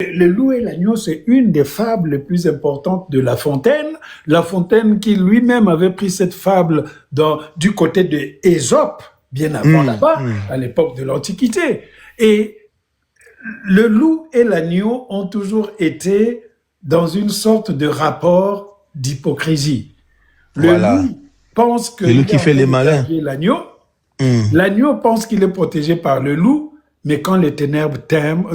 Le loup et l'agneau, c'est une des fables les plus importantes de La Fontaine. La Fontaine qui lui-même avait pris cette fable du côté de Ésope, bien avant là-bas, à l'époque de l'Antiquité. Et le loup et l'agneau ont toujours été dans une sorte de rapport d'hypocrisie. Le loup pense qu'il est en train de garder l'agneau. L'agneau pense qu'il est protégé par le loup, mais quand les ténèbres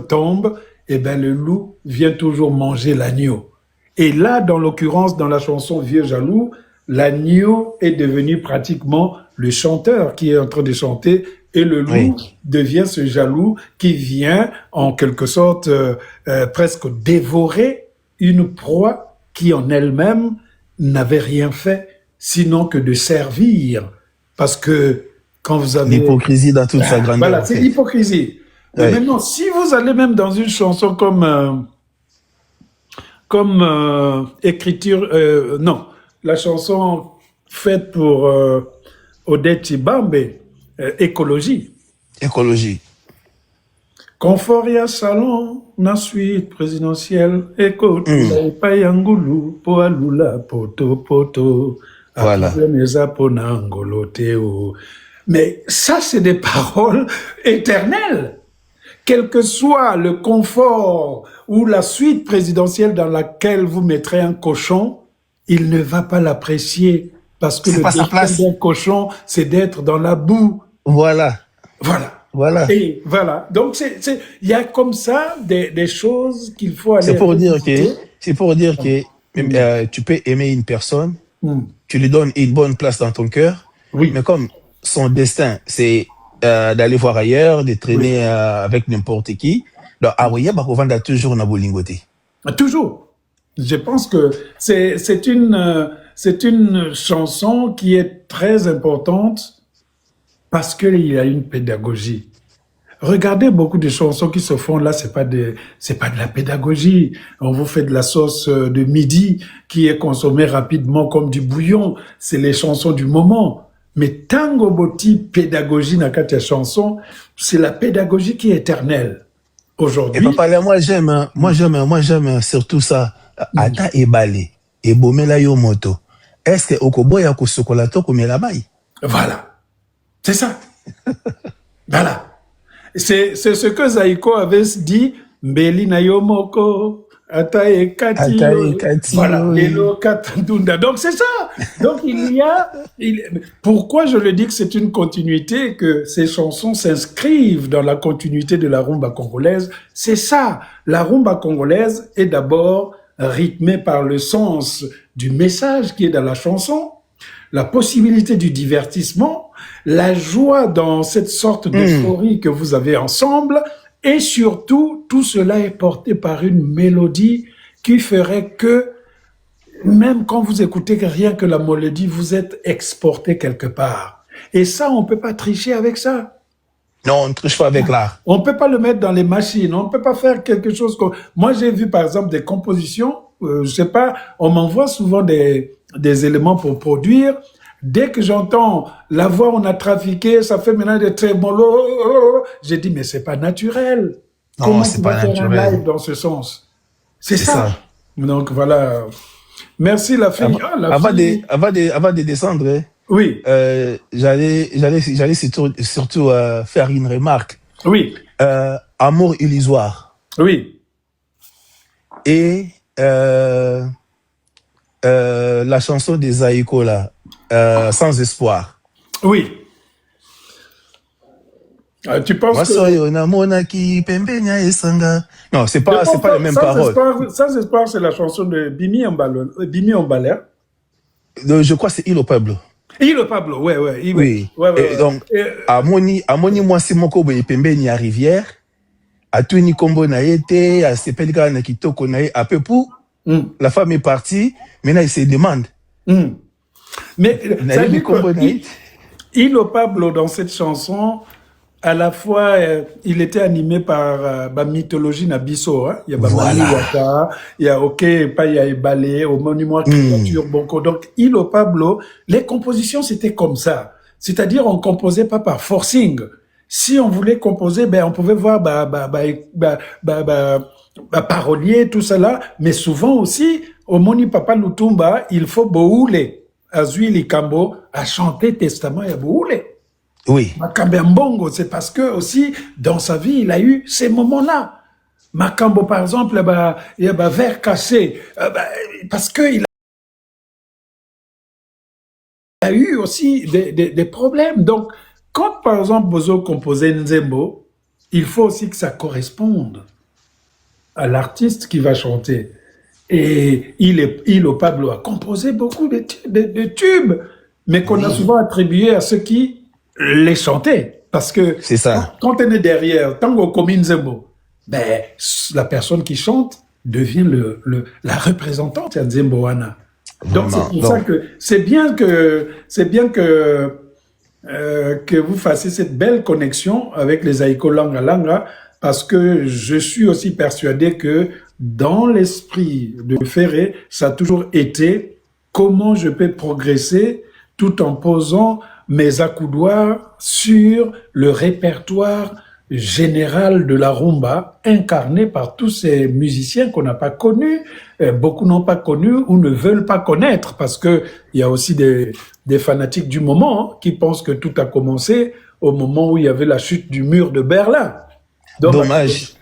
tombent, eh ben le loup vient toujours manger l'agneau. Et là, dans l'occurrence, dans la chanson Vieux Jaloux, l'agneau est devenu pratiquement le chanteur qui est en train de chanter, et le loup devient ce jaloux qui vient, en quelque sorte, presque dévorer une proie qui en elle-même n'avait rien fait, sinon que de servir. Parce que quand vous avez... L'hypocrisie dans toute sa grandeur. Voilà, c'est l'hypocrisie. Mais maintenant, si vous allez même dans une chanson comme écriture... non, la chanson faite pour Odette Chibambe, écologie. Écologie. Conforia salon na suite présidentielle écoute pa yangulu po alula poto poto voilà. Mais ça c'est des paroles éternelles. Quel que soit le confort ou la suite présidentielle dans laquelle vous mettrez un cochon, il ne va pas l'apprécier parce que le destin d'un cochon, c'est d'être dans la boue. Voilà. Voilà. Voilà. Et voilà. Donc, il y a comme ça des choses qu'il faut aller... C'est pour dire que tu peux aimer une personne, tu lui donnes une bonne place dans ton cœur, mais comme son destin, c'est d'aller voir ailleurs, de traîner avec n'importe qui, donc, on va toujours na bolingoté. Toujours. Je pense que c'est une chanson qui est très importante parce qu'il y a une pédagogie. Regardez beaucoup de chansons qui se font là, c'est pas de la pédagogie. On vous fait de la sauce de midi qui est consommée rapidement comme du bouillon. C'est les chansons du moment. Mais tango boti pédagogie dans quatre chansons, c'est la pédagogie qui est éternelle. Aujourd'hui. Et papa, moi j'aime surtout ça. Ata et balé et bomela yo moto. Est-ce que okoboya ko sokolato ko melabai? Voilà. C'est ça. Voilà. C'est ce que Zaïko avait dit, Mbeli na yo moko, ata e kati. Voilà, lelo katandunda. Donc c'est ça. Donc pourquoi je le dis que c'est une continuité, que ces chansons s'inscrivent dans la continuité de la rumba congolaise? C'est ça. La rumba congolaise est d'abord rythmée par le sens du message qui est dans la chanson, la possibilité du divertissement, la joie dans cette sorte d'euphorie que vous avez ensemble, et surtout, tout cela est porté par une mélodie qui ferait que, même quand vous écoutez rien que la mélodie, vous êtes exporté quelque part. Et ça, on ne peut pas tricher avec ça. Non, on ne triche pas avec l'art. On ne peut pas le mettre dans les machines, on ne peut pas faire quelque chose comme... Moi, j'ai vu par exemple des compositions, je sais pas, on m'envoie souvent des éléments pour produire. Dès que j'entends la voix, on a trafiqué, ça fait maintenant des trémolos. J'ai dit, mais c'est pas naturel. Non, comment c'est tu pas vas faire naturel. un live dans ce sens? C'est ça. Donc voilà. Merci la fille. Avant de descendre, oui. J'allais surtout faire une remarque. Oui. Amour illusoire. Oui. Et la chanson des Zaïko là, Sans espoir. Oui. Tu penses que... Non, c'est pas les mêmes paroles. Sans espoir, c'est la chanson de Bimi Ombalé. Je crois que c'est Il au Pablo. Il au Pablo, ouais. Oui. Et donc, Amoni moi si moko boye pembeni à rivière, à Tuni Kombo na été, à Sepelika na Kitoko na à peu pour la femme est partie, maintenant il se demande. Mais ça dit que Il au Pablo dans cette chanson, à la fois, il était animé par la mythologie Nabiso. Hein? Il y a Bamani Waka, il y a Ok, Paya Balé, au monument Créature Boko. Donc, Il au Pablo, les compositions, c'était comme ça. C'est-à-dire, on composait pas par forcing. Si on voulait composer, ben, on pouvait voir parolier, tout cela, mais souvent aussi, au Moni Papa Lutumba, il faut Boule, Azui Likambo, à chanter Testament et Boule. Oui. Makambe Mbongo, c'est parce que aussi, dans sa vie, il a eu ces moments-là. Makambo, par exemple, il y a verre cassé, parce qu'il a eu aussi des problèmes. Donc, quand, par exemple, Bozo composait Nzembo, il faut aussi que ça corresponde à l'artiste qui va chanter. Et il au Pablo a composé beaucoup de tubes, mais qu'on a souvent attribués à ceux qui les chantaient. Parce que c'est ça. Quand on est derrière, Tango Komin Nzembo, la personne qui chante devient la représentante de Nzembo Wana. Donc c'est pour ça que c'est bien que vous fassiez cette belle connexion avec les Aïko Langa Langa, parce que je suis aussi persuadé que dans l'esprit de Ferré, ça a toujours été comment je peux progresser tout en posant mes accoudoirs sur le répertoire général de la rumba, incarné par tous ces musiciens qu'on n'a pas connus, beaucoup n'ont pas connu ou ne veulent pas connaître, parce que il y a aussi des fanatiques du moment qui pensent que tout a commencé au moment où il y avait la chute du mur de Berlin. Donc, dommage.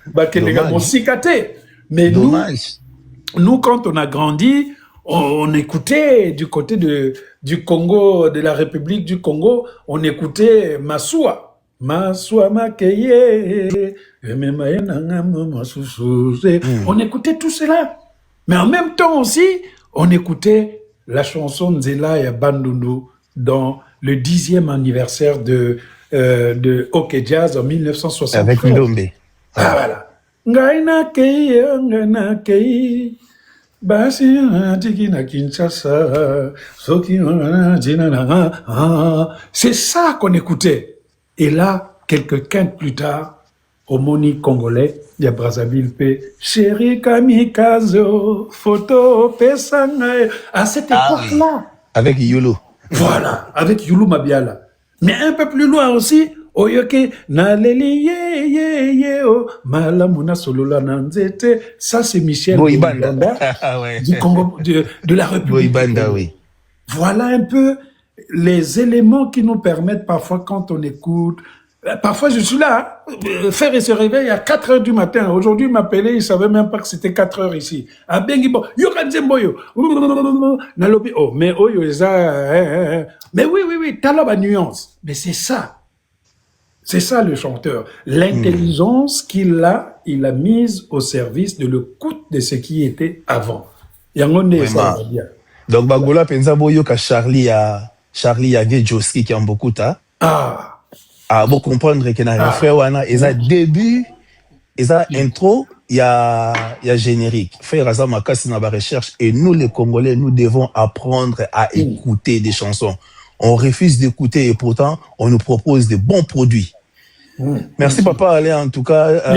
Mais nous, quand on a grandi, on écoutait du côté du Congo, de la République du Congo, on écoutait Massoua. On écoutait tout cela. Mais en même temps aussi, on écoutait la chanson Nzela et Bandundu dans le 10e anniversaire de OK Jazz en 1960. Avec Ndombe. Ah voilà. Ngaina kei. Basi tikina Kinshasa. C'est ça qu'on écoutait. Et là, quelques quintes plus tard, au Moni congolais, il y a Brazzaville P. Chéri Kamikaze, photo Pesanga. À cette époque-là. Avec Yulu. Voilà, avec Yulu Mabiala. Mais un peu plus loin aussi, Oyoke, Naleli, oh, Malamuna Solola Nanzete. Ça, c'est Michel Boibanda. Du Congo, de la République. Boibanda, oui. Voilà un peu les éléments qui nous permettent parfois, quand on écoute, parfois je suis là, Ferré se réveille à 4 heures du matin. Aujourd'hui, il m'appelait, il savait même pas que c'était 4 heures ici. À Bengibo, Yokanzemboyo, Nalobi, oh, mais oh, mais oui, t'as la nuance. Mais c'est ça. C'est ça le chanteur. L'intelligence qu'il a, il a mise au service de l'écoute de ce qui était avant. Yangone, ça va bien. Donc, Bagola pensa boyo ka Charlie avait Joski qui en beaucoup ta. Vous comprendre que na frère wana eza début, eza intro, il y a générique. Faire ça makasi na ba recherche, et nous les Congolais, nous devons apprendre à écouter des chansons. On refuse d'écouter et pourtant on nous propose des bons produits. Merci papa, allez en tout cas.